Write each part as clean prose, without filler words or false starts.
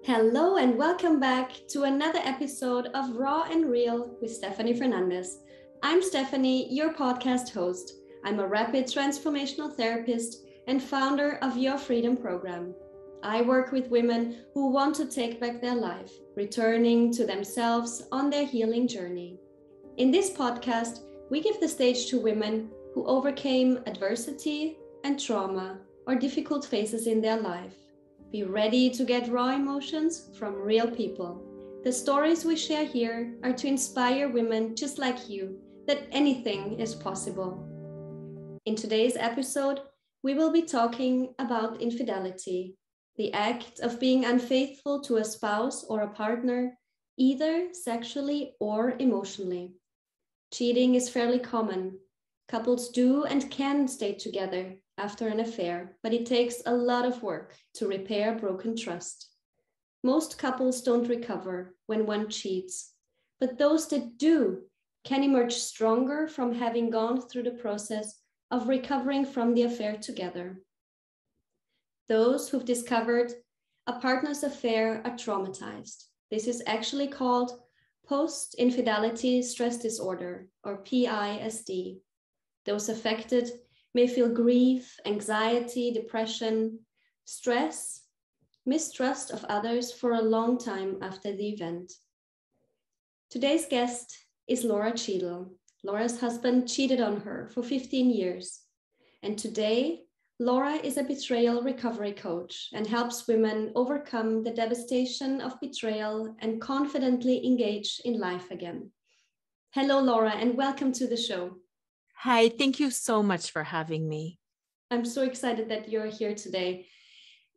Hello and welcome back to another episode of Raw and Real with Stefanie Fernandes. I'm Stefanie, your podcast host. I'm a rapid transformational therapist and founder of Your Freedom program. I work with women who want to take back their life, returning to themselves on their healing journey. In this podcast, we give the stage to women who overcame adversity and trauma or difficult phases in their life. Be ready to get raw emotions from real people. The stories we share here are to inspire women just like you that anything is possible. In today's episode, we will be talking about infidelity, the act of being unfaithful to a spouse or a partner, either sexually or emotionally. Cheating is fairly common. Couples do and can stay together after an affair, but it takes a lot of work to repair broken trust. Most couples don't recover when one cheats, but those that do can emerge stronger from having gone through the process of recovering from the affair together. Those who've discovered a partner's affair are traumatized. This is actually called post-infidelity-stress disorder, or PISD. Those affected may feel grief, anxiety, depression, stress, mistrust of others for a long time after the event. Today's guest is Lora Cheadle. Lora's husband cheated on her for 15 years. And today, Lora is a betrayal recovery coach and helps women overcome the devastation of betrayal and confidently engage in life again. Hello, Lora, and welcome to the show. Hi, thank you so much for having me. I'm so excited that you're here today.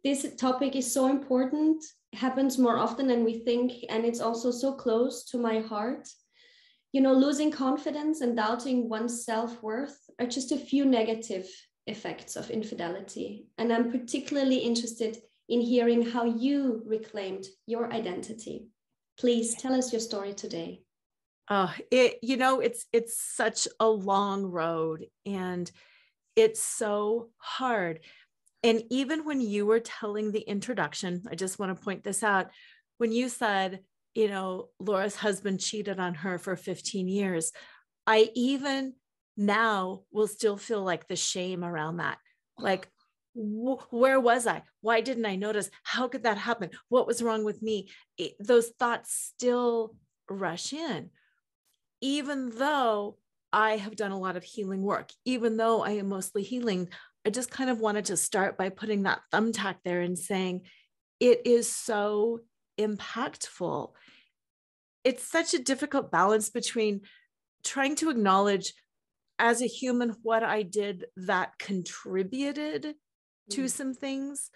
This topic is so important, happens more often than we think, and it's also so close to my heart. You know, losing confidence and doubting one's self-worth are just a few negative effects of infidelity. And I'm particularly interested in hearing how you reclaimed your identity. Please tell us your story today. It's such a long road and it's so hard. And even when you were telling the introduction, I just want to point this out. When you said, Lora's husband cheated on her for 15 years, I even now will still feel like the shame around that. Like, where was I? Why didn't I notice? How could that happen? What was wrong with me? Those thoughts still rush in. Even though I have done a lot of healing work, even though I am mostly healing, I just kind of wanted to start by putting that thumbtack there and saying, it is so impactful. It's such a difficult balance between trying to acknowledge as a human what I did that contributed to some things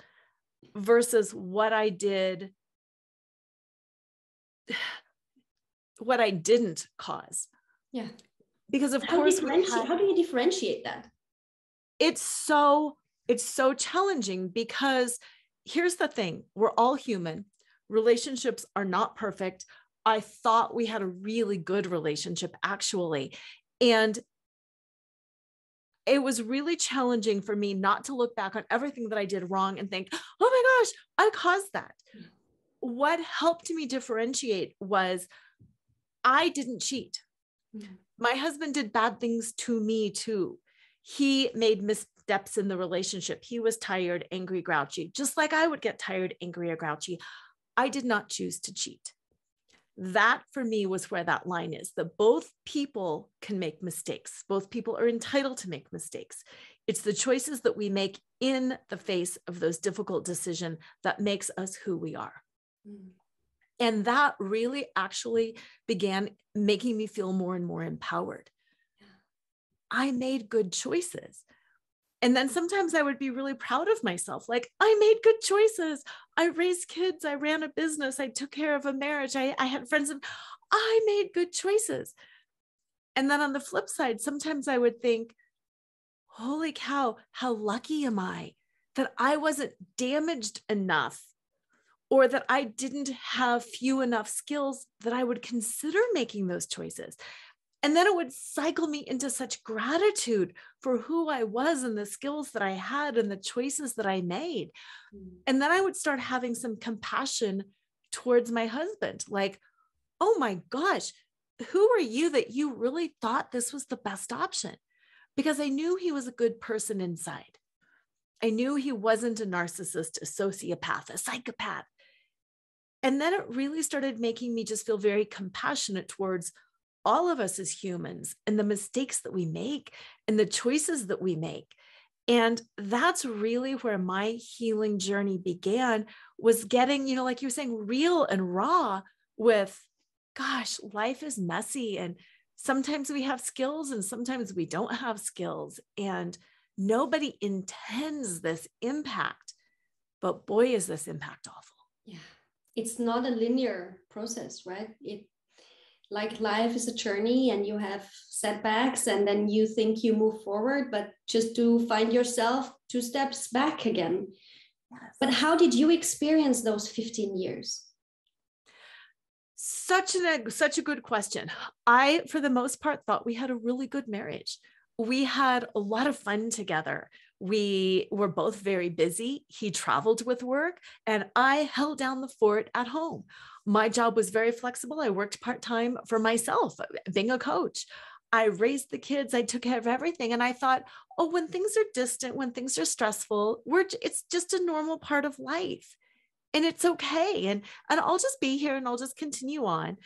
versus what I did what I didn't cause. Yeah. Because of course, how do you differentiate that? It's so challenging because here's the thing. We're all human. Relationships are not perfect. I thought we had a really good relationship actually. And it was really challenging for me not to look back on everything that I did wrong and think, oh my gosh, I caused that. What helped me differentiate was I didn't cheat. My husband did bad things to me too. He made missteps in the relationship. He was tired, angry, grouchy, just like I would get tired, angry, or grouchy. I did not choose to cheat. That for me was where that line is, that both people can make mistakes. Both people are entitled to make mistakes. It's the choices that we make in the face of those difficult decisions that makes us who we are. And that really actually began making me feel more and more empowered. I made good choices. And then sometimes I would be really proud of myself. Like, I made good choices. I raised kids. I ran a business. I took care of a marriage. I had friends. I made good choices. And then on the flip side, sometimes I would think, holy cow, how lucky am I that I wasn't damaged enough, or that I didn't have few enough skills that I would consider making those choices. And then it would cycle me into such gratitude for who I was and the skills that I had and the choices that I made. And then I would start having some compassion towards my husband. Like, oh my gosh, who are you that you really thought this was the best option? Because I knew he was a good person inside. I knew he wasn't a narcissist, a sociopath, a psychopath. And then it really started making me just feel very compassionate towards all of us as humans and the mistakes that we make and the choices that we make. And that's really where my healing journey began, was getting, like you were saying, real and raw with, gosh, life is messy. And sometimes we have skills and sometimes we don't have skills. And nobody intends this impact, but boy, is this impact awful. Yeah. It's not a linear process, right? Like life is a journey and you have setbacks and then you think you move forward, but just to find yourself 2 steps back again. Yes. But how did you experience those 15 years? Such a good question. I, for the most part, thought we had a really good marriage. We had a lot of fun together. We were both very busy. He traveled with work and I held down the fort at home. My job was very flexible. I worked part-time for myself, being a coach. I raised the kids. I took care of everything. And I thought, oh, when things are distant, when things are stressful, it's just a normal part of life. And it's okay. And I'll just be here and I'll just continue on.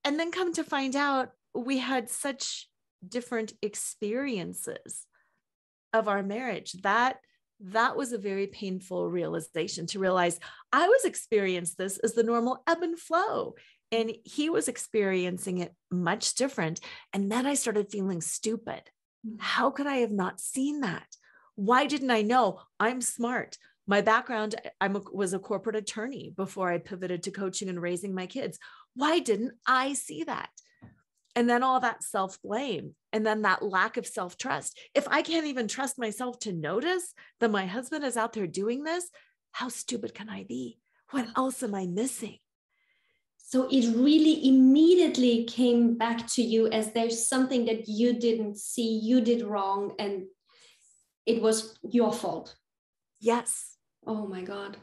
And then come to find out, we had such different experiences of our marriage. That was a very painful realization, to realize I was experiencing this as the normal ebb and flow, and he was experiencing it much different. And then I started feeling stupid. How could I have not seen that? Why didn't I know? I'm smart. My background, was a corporate attorney before I pivoted to coaching and raising my kids. Why didn't I see that? And then all that self-blame, and then that lack of self-trust. If I can't even trust myself to notice that my husband is out there doing this, how stupid can I be? What else am I missing? So it really immediately came back to you as there's something that you didn't see, you did wrong, and it was your fault. Yes. Oh my God.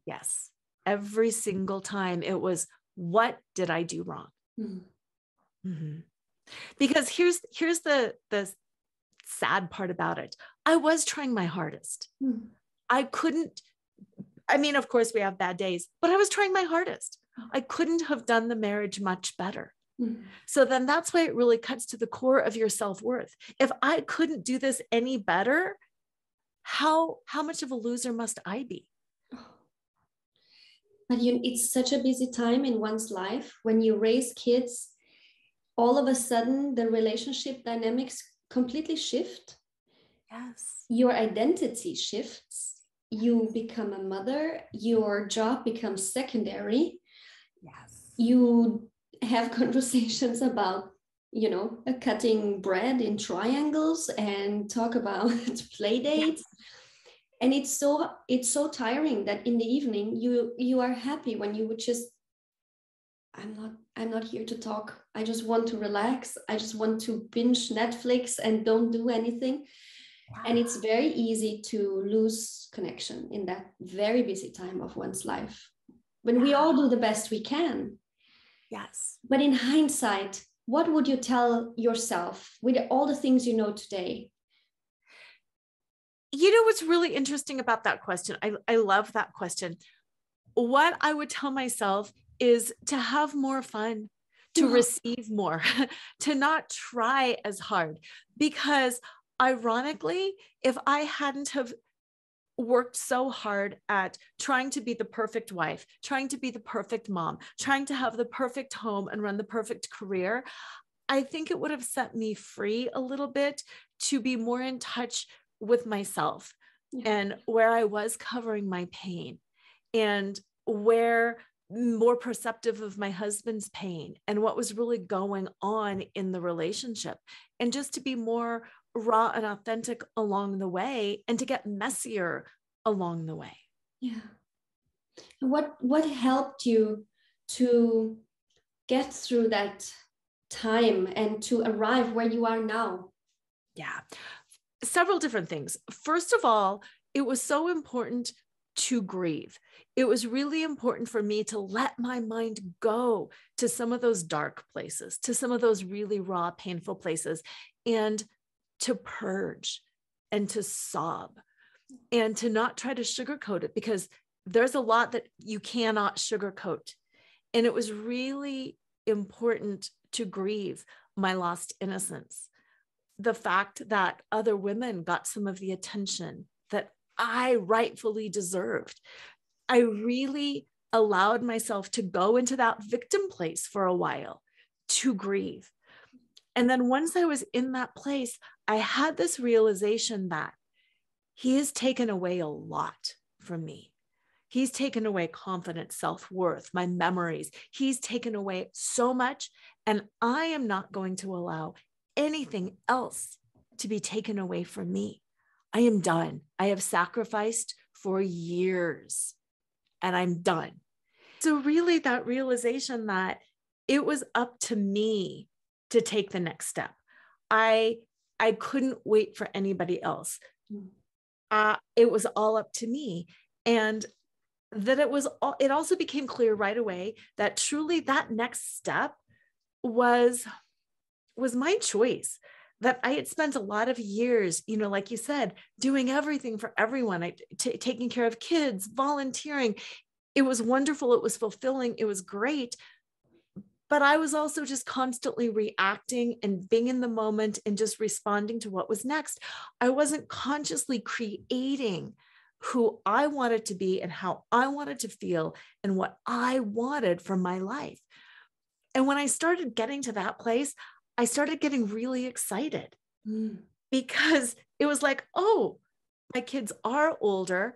Yes. Every single time it was, what did I do wrong? Mm-hmm. Mm-hmm. Because here's the sad part about it. I was trying my hardest. Mm. Of course we have bad days, but I was trying my hardest. I couldn't have done the marriage much better. Mm. So then that's why it really cuts to the core of your self-worth. If I couldn't do this any better, how much of a loser must I be? But it's such a busy time in one's life when you raise kids. All of a sudden, the relationship dynamics completely shift. Yes. Your identity shifts. You become a mother. Your job becomes secondary. Yes. You have conversations about, cutting bread in triangles and talk about play dates. Yes. And it's so tiring that in the evening you are happy when you would just, I'm not here to talk. I just want to relax. I just want to binge Netflix and don't do anything. Wow. And it's very easy to lose connection in that very busy time of one's life, when we all do the best we can. Yes. But in hindsight, what would you tell yourself with all the things you know today? You know what's really interesting about that question? I love that question. What I would tell myself is to have more fun, to receive more, to not try as hard. Because ironically, if I hadn't have worked so hard at trying to be the perfect wife, trying to be the perfect mom, trying to have the perfect home and run the perfect career, I think it would have set me free a little bit to be more in touch with myself and where I was covering my pain, and where more perceptive of my husband's pain and what was really going on in the relationship, and just to be more raw and authentic along the way, and to get messier along the way. Yeah. What helped you to get through that time and to arrive where you are now? Yeah. Several different things. First of all, it was so important to grieve. It was really important for me to let my mind go to some of those dark places, to some of those really raw, painful places, and to purge and to sob and to not try to sugarcoat it, because there's a lot that you cannot sugarcoat. And it was really important to grieve my lost innocence. The fact that other women got some of the attention that I rightfully deserved. I really allowed myself to go into that victim place for a while to grieve. And then once I was in that place, I had this realization that he has taken away a lot from me. He's taken away confidence, self-worth, my memories. He's taken away so much, and I am not going to allow anything else to be taken away from me. I am done. I have sacrificed for years and I'm done. So really that realization that it was up to me to take the next step. I couldn't wait for anybody else. It was all up to me. And that it also became clear right away that truly that next step was my choice. That I had spent a lot of years, like you said, doing everything for everyone, taking care of kids, volunteering. It was wonderful. It was fulfilling. It was great. But I was also just constantly reacting and being in the moment and just responding to what was next. I wasn't consciously creating who I wanted to be and how I wanted to feel and what I wanted from my life. And when I started getting to that place, I started getting really excited because it was like, oh, my kids are older.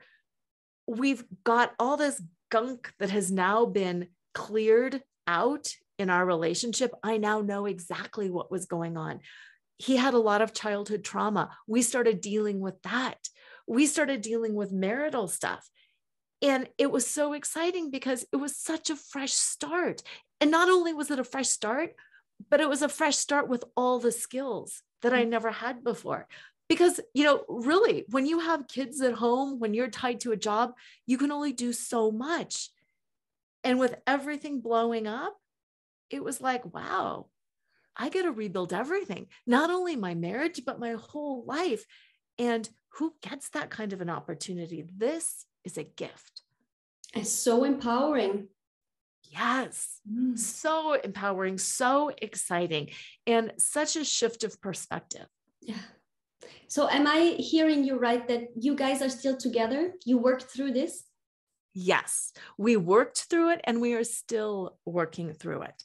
We've got all this gunk that has now been cleared out in our relationship. I now know exactly what was going on. He had a lot of childhood trauma. We started dealing with that. We started dealing with marital stuff. And it was so exciting because it was such a fresh start. And not only was it a fresh start, but it was a fresh start with all the skills that I never had before. Because, really, when you have kids at home, when you're tied to a job, you can only do so much. And with everything blowing up, it was like, wow, I got to rebuild everything, not only my marriage, but my whole life. And who gets that kind of an opportunity? This is a gift. It's so empowering. Yes. So empowering, so exciting, and such a shift of perspective. Yeah. So am I hearing you right that you guys are still together? You worked through this? Yes, we worked through it and we are still working through it.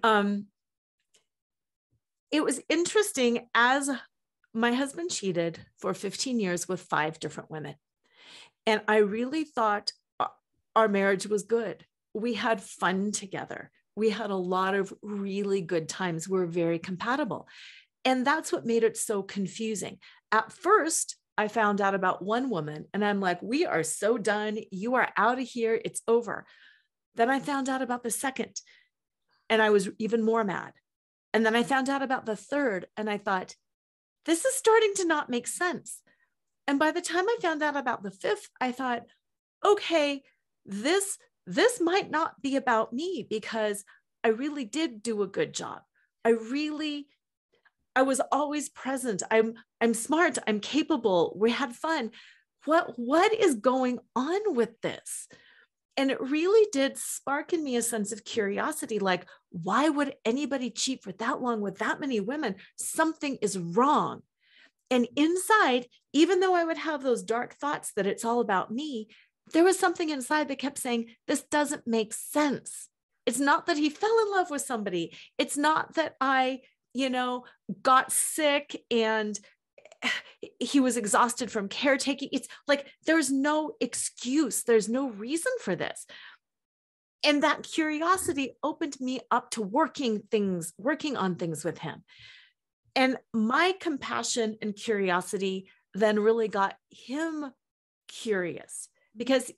Okay. It was interesting, as my husband cheated for 15 years with 5 different women. And I really thought our marriage was good. We had fun together. We had a lot of really good times. We were very compatible. And that's what made it so confusing. At first, I found out about one woman and I'm like, we are so done. You are out of here. It's over. Then I found out about the second and I was even more mad. And then I found out about the third and I thought, this is starting to not make sense. And by the time I found out about the fifth, I thought, okay, this might not be about me because I really did do a good job. I was always present. I'm smart. I'm capable. We had fun. What is going on with this? And it really did spark in me a sense of curiosity. Like, why would anybody cheat for that long with that many women? Something is wrong. And inside, even though I would have those dark thoughts that it's all about me, there was something inside that kept saying, this doesn't make sense. It's not that he fell in love with somebody. It's not that I, got sick and he was exhausted from caretaking. It's like, there's no excuse. There's no reason for this. And that curiosity opened me up to working on things with him. And my compassion and curiosity then really got him curious, because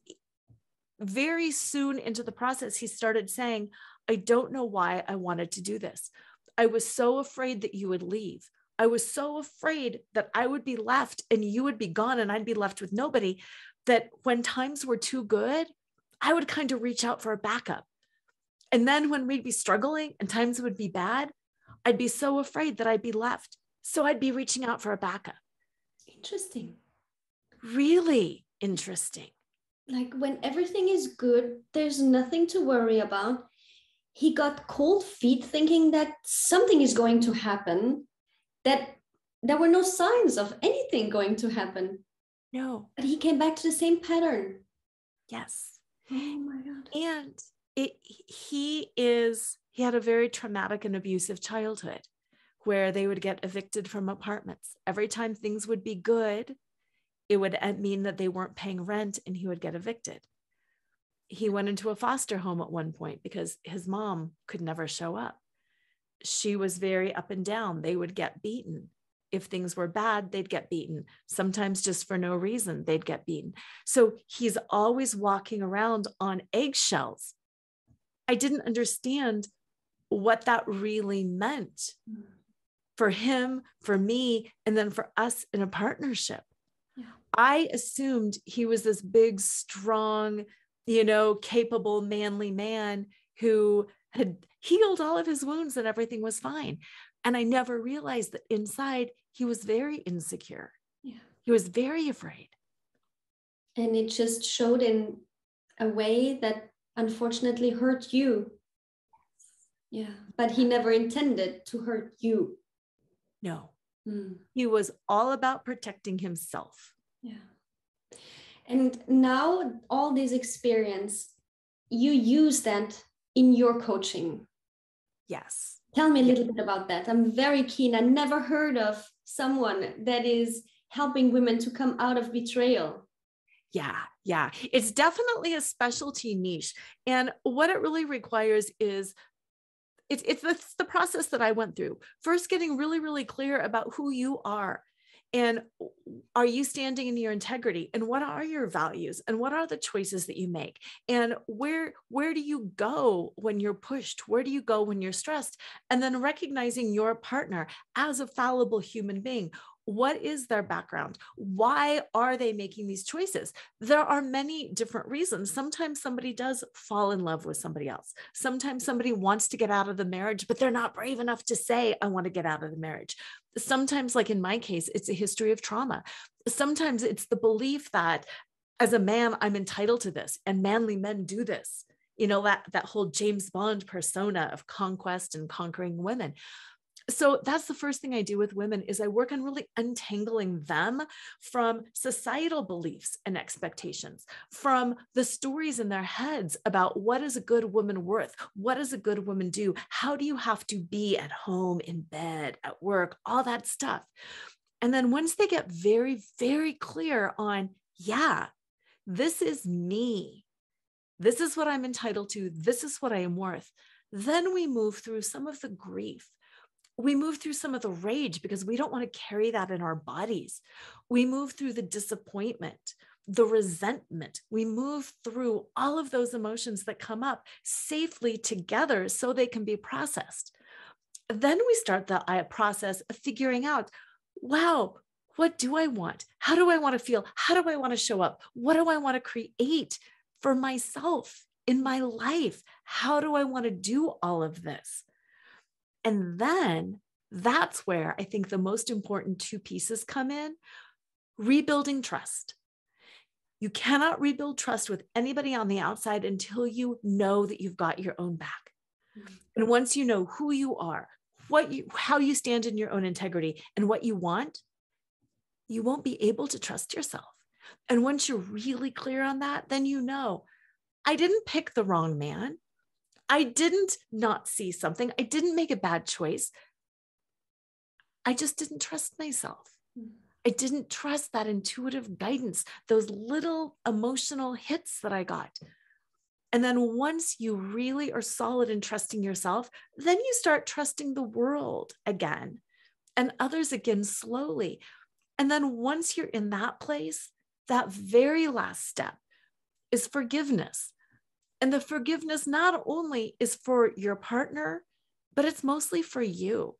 very soon into the process, he started saying, I don't know why I wanted to do this. I was so afraid that you would leave. I was so afraid that I would be left and you would be gone and I'd be left with nobody, that when times were too good, I would kind of reach out for a backup. And then when we'd be struggling and times would be bad, I'd be so afraid that I'd be left. So I'd be reaching out for a backup. Interesting. Really interesting. Like when everything is good, there's nothing to worry about. He got cold feet thinking that something is going to happen, that there were no signs of anything going to happen. No. But he came back to the same pattern. Yes. Oh my God. And he had a very traumatic and abusive childhood where they would get evicted from apartments. Every time things would be good, it would mean that they weren't paying rent and he would get evicted. He went into a foster home at one point because his mom could never show up. She was very up and down. They would get beaten. If things were bad, they'd get beaten. Sometimes just for no reason, they'd get beaten. So he's always walking around on eggshells. I didn't understand what that really meant for him, for me, and then for us in a partnership. Yeah. I assumed he was this big, strong, capable, manly man who had healed all of his wounds and everything was fine. And I never realized that inside he was very insecure. Yeah. He was very afraid. And it just showed in a way that unfortunately hurt you. Yeah. But he never intended to hurt you. No. He was all about protecting himself. Yeah. And now all this experience, you use that in your coaching. Yes. Tell me a little bit about that. I'm very keen. I never heard of someone that is helping women to come out of betrayal. Yeah. It's definitely a specialty niche. And what it really requires is it's the process that I went through. First, getting really, really clear about who you are. And are you standing in your integrity? And what are your values? And what are the choices that you make? And where do you go when you're pushed? Where do you go when you're stressed? And then recognizing your partner as a fallible human being. What is their background? Why are they making these choices? There are many different reasons. Sometimes somebody does fall in love with somebody else. Sometimes somebody wants to get out of the marriage, but they're not brave enough to say, I want to get out of the marriage. Sometimes, like in my case, it's a history of trauma. Sometimes it's the belief that as a man, I'm entitled to this and manly men do this. That whole James Bond persona of conquest and conquering women. So that's the first thing I do with women is I work on really untangling them from societal beliefs and expectations, from the stories in their heads about what is a good woman worth? What does a good woman do? How do you have to be at home, in bed, at work, all that stuff. And then once they get very, very clear on, this is me. This is what I'm entitled to. This is what I am worth. Then we move through some of the grief. We move through some of the rage because we don't want to carry that in our bodies. We move through the disappointment, the resentment. We move through all of those emotions that come up safely together so they can be processed. Then we start the process of figuring out, wow, what do I want? How do I want to feel? How do I want to show up? What do I want to create for myself in my life? How do I want to do all of this? And then that's where I think the most important two pieces come in. Rebuilding trust. You cannot rebuild trust with anybody on the outside until you know that you've got your own back. Mm-hmm. And once you know who you are, how you stand in your own integrity and what you want, you won't be able to trust yourself. And once you're really clear on that, then you know, I didn't pick the wrong man. I didn't not see something. I didn't make a bad choice. I just didn't trust myself. I didn't trust that intuitive guidance, those little emotional hits that I got. And then once you really are solid in trusting yourself, then you start trusting the world again and others again slowly. And then once you're in that place, that very last step is forgiveness. And the forgiveness not only is for your partner, but it's mostly for you.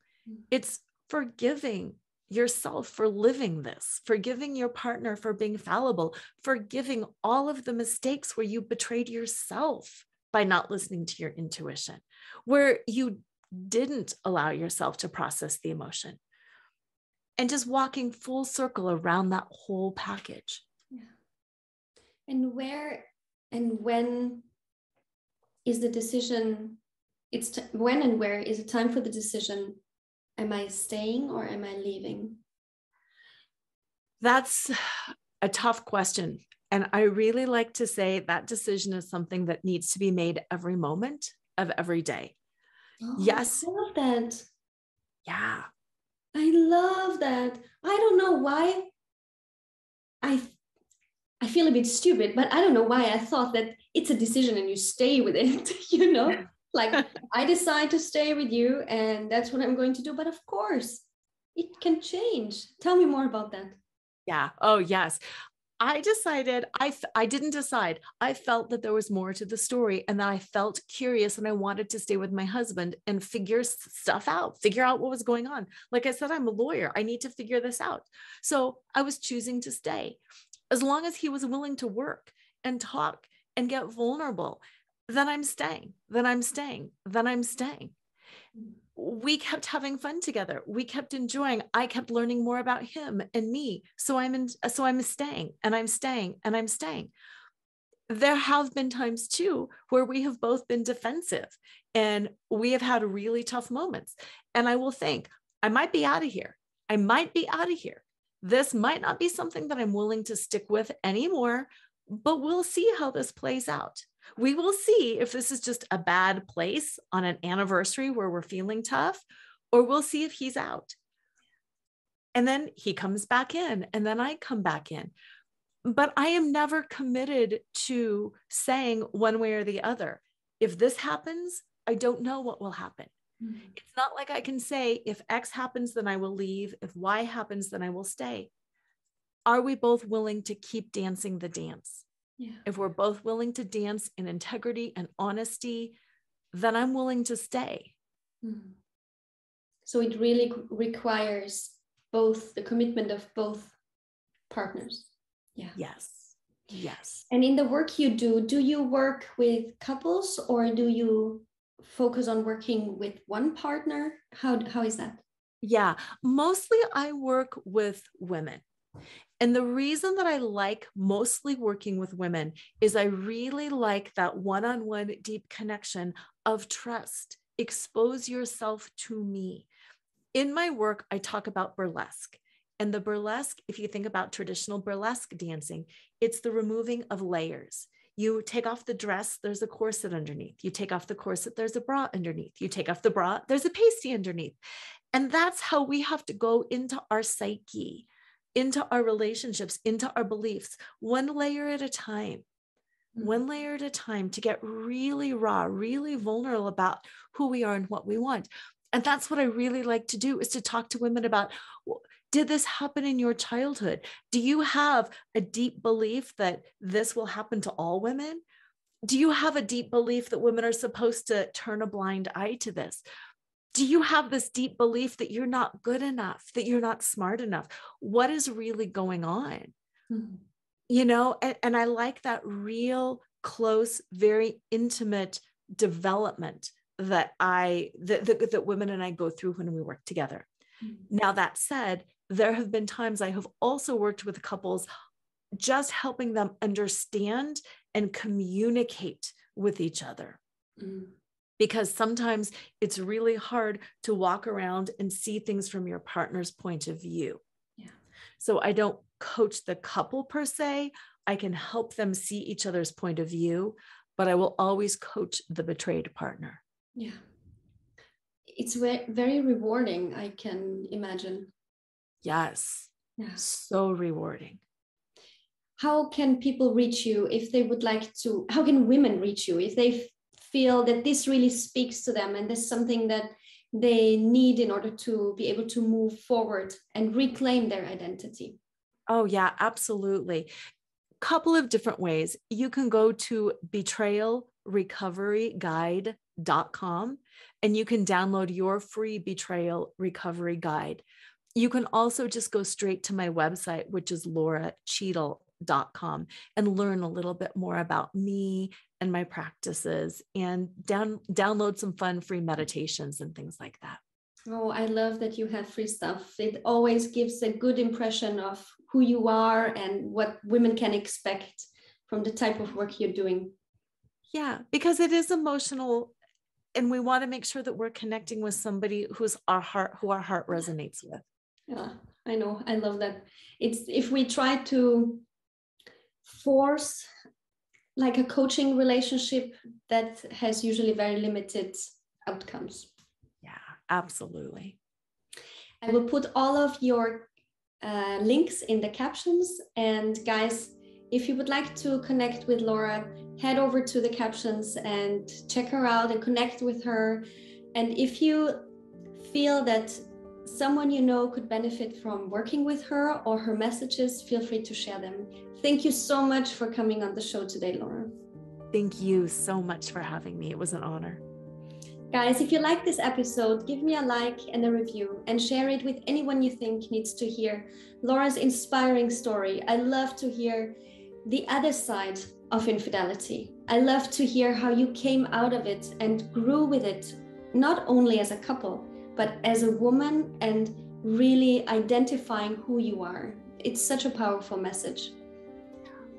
It's forgiving yourself for living this, forgiving your partner for being fallible, forgiving all of the mistakes where you betrayed yourself by not listening to your intuition, where you didn't allow yourself to process the emotion, and just walking full circle around that whole package. Yeah. And where and when is the decision? When and where is it time for the decision? Am I staying or am I leaving? That's a tough question. And I really like to say that decision is something that needs to be made every moment of every day. Oh, Yes. I love that. Yeah. I love that. I don't know why I feel a bit stupid, but I don't know why I thought that it's a decision and you stay with it, you know? Like I decide to stay with you and that's what I'm going to do. But of course, it can change. Tell me more about that. Yeah. Oh, yes. I decided, I didn't decide. I felt that there was more to the story and that I felt curious and I wanted to stay with my husband and figure stuff out, figure out what was going on. Like I said, I'm a lawyer. I need to figure this out. So I was choosing to stay. As long as he was willing to work and talk and get vulnerable, then I'm staying, then I'm staying, then I'm staying. We kept having fun together. We kept enjoying. I kept learning more about him and me. So I'm staying and I'm staying and I'm staying. There have been times too where we have both been defensive and we have had really tough moments. And I will think, I might be out of here. I might be out of here. This might not be something that I'm willing to stick with anymore, but we'll see how this plays out. We will see if this is just a bad place on an anniversary where we're feeling tough, or we'll see if he's out. And then he comes back in, and then I come back in. But I am never committed to saying one way or the other. If this happens, I don't know what will happen. It's not like I can say, if X happens, then I will leave. If Y happens, then I will stay. Are we both willing to keep dancing the dance? Yeah. If we're both willing to dance in integrity and honesty, then I'm willing to stay. So it really requires both the commitment of both partners. Yeah. Yes. Yes. And in the work you do you work with couples or do you focus on working with one partner? How is that? Yeah, mostly I work with women. And the reason that I like mostly working with women is I really like that one-on-one deep connection of trust. Expose yourself to me. In my work, I talk about burlesque. And the burlesque, if you think about traditional burlesque dancing, it's the removing of layers. You take off the dress, there's a corset underneath. You take off the corset, there's a bra underneath. You take off the bra, there's a pasty underneath. And that's how we have to go into our psyche, into our relationships, into our beliefs, one layer at a time, one layer at a time, to get really raw, really vulnerable about who we are and what we want. And that's what I really like to do, is to talk to women about, did this happen in your childhood? Do you have a deep belief that this will happen to all women? Do you have a deep belief that women are supposed to turn a blind eye to this? Do you have this deep belief that you're not good enough, that you're not smart enough? What is really going on? You know, and I like that real close, very intimate development that that women and I go through when we work together. Now, that said, there have been times I have also worked with couples, just helping them understand and communicate with each other. Because sometimes it's really hard to walk around and see things from your partner's point of view. Yeah. So I don't coach the couple per se. I can help them see each other's point of view, but I will always coach the betrayed partner. Yeah. It's very rewarding, I can imagine. Yes. Yeah. So rewarding. How can people reach you if they would like to? How can women reach you if they feel that this really speaks to them and there's something that they need in order to be able to move forward and reclaim their identity? Oh, yeah, absolutely. Couple of different ways. You can go to betrayalrecoveryguide.com. betrayal.com, and you can download your free betrayal recovery guide. You can also just go straight to my website, which is loracheadle.com, and learn a little bit more about me and my practices, and download some fun free meditations and things like that. Oh, I love that you have free stuff. It always gives a good impression of who you are and what women can expect from the type of work you're doing. Yeah, because it is emotional, and we want to make sure that we're connecting with somebody who our heart resonates with. Yeah, I know. I love that. It's if we try to force like a coaching relationship, that has usually very limited outcomes. Yeah, absolutely. I will put all of your links in the captions. And guys, if you would like to connect with Lora, head over to the captions and check her out and connect with her. And if you feel that someone you know could benefit from working with her or her messages, feel free to share them. Thank you so much for coming on the show today, Lora. Thank you so much for having me. It was an honor. Guys, if you like this episode, give me a like and a review and share it with anyone you think needs to hear Lora's inspiring story. I love to hear the other side of infidelity. I love to hear how you came out of it and grew with it, not only as a couple, but as a woman, and really identifying who you are. It's such a powerful message.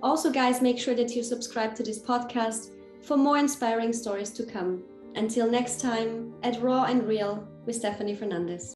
Also, guys, make sure that you subscribe to this podcast for more inspiring stories to come. Until next time, at Raw and Real with Stefanie Fernandes.